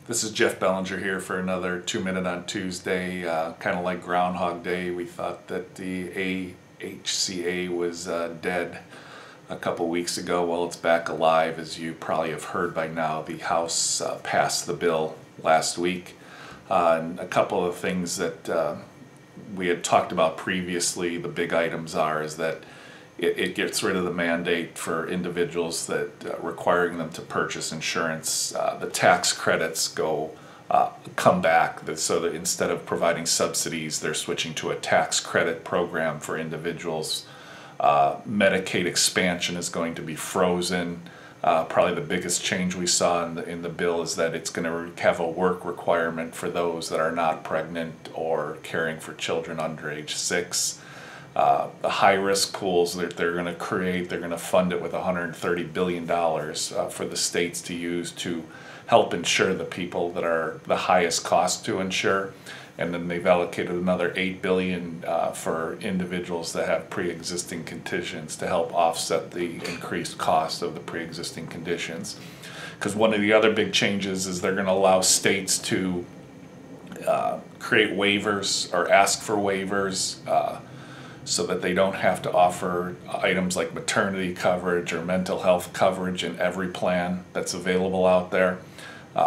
This is Jeff Bellinger here for another 2-Minute on Tuesday. Kind of like Groundhog Day, we thought that the AHCA was dead a couple weeks ago. Well, it's back alive. As you probably have heard by now, the House passed the bill last week. And a couple of things that we had talked about previously, the big items is that it gets rid of the mandate for individuals that requiring them to purchase insurance. The tax credits come back, so that instead of providing subsidies, they're switching to a tax credit program for individuals. Medicaid expansion is going to be frozen. Probably the biggest change we saw in the bill is that it's going to have a work requirement for those that are not pregnant or caring for children under age 6. The high-risk pools that they're going to create, they're going to fund it with $130 billion for the states to use to help insure the people that are the highest cost to insure. And then they've allocated another $8 billion for individuals that have pre-existing conditions to help offset the increased cost of the pre-existing conditions. Because one of the other big changes is they're going to allow states to create waivers or ask for waivers so that they don't have to offer items like maternity coverage or mental health coverage in every plan that's available out there.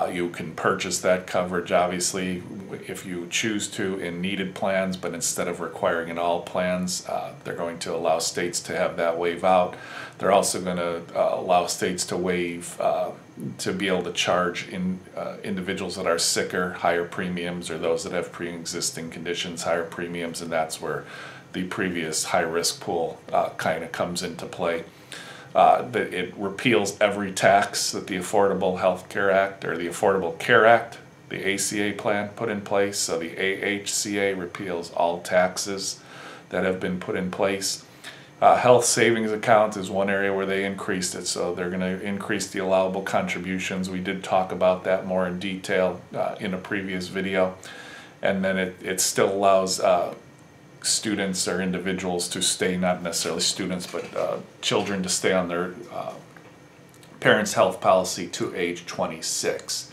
You can purchase that coverage, obviously, if you choose to, in needed plans, but instead of requiring in all plans, they're going to allow states to have that waive out. They're also going to allow states to waive, to be able to charge individuals that are sicker higher premiums, or those that have pre-existing conditions higher premiums, and that's where the previous high-risk pool kind of comes into play. It repeals every tax that the Affordable Health Care Act or the Affordable Care Act, the ACA plan, put in place. So the AHCA repeals all taxes that have been put in place. Health savings account is one area where they increased it, so they're going to increase the allowable contributions. We did talk about that more in detail in a previous video. And then it still allows students or individuals to stay, not necessarily students, but children to stay on their parents' health policy to age 26.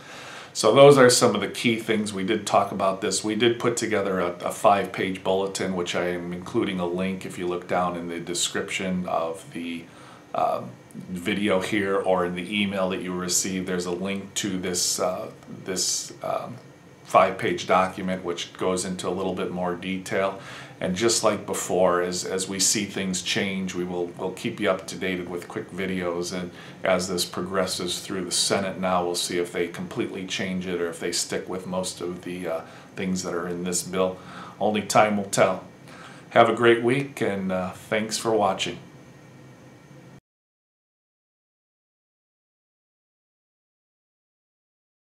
So those are some of the key things. We did talk about this. We did put together a 5-page bulletin, which I am including a link if you look down in the description of the video here or in the email that you received. There's a link to this 5-page document which goes into a little bit more detail. And just like before, as we see things change, we'll keep you up to date with quick videos, and as this progresses through the Senate now, we'll see if they completely change it or if they stick with most of the things that are in this bill. Only time will tell. Have a great week, and thanks for watching.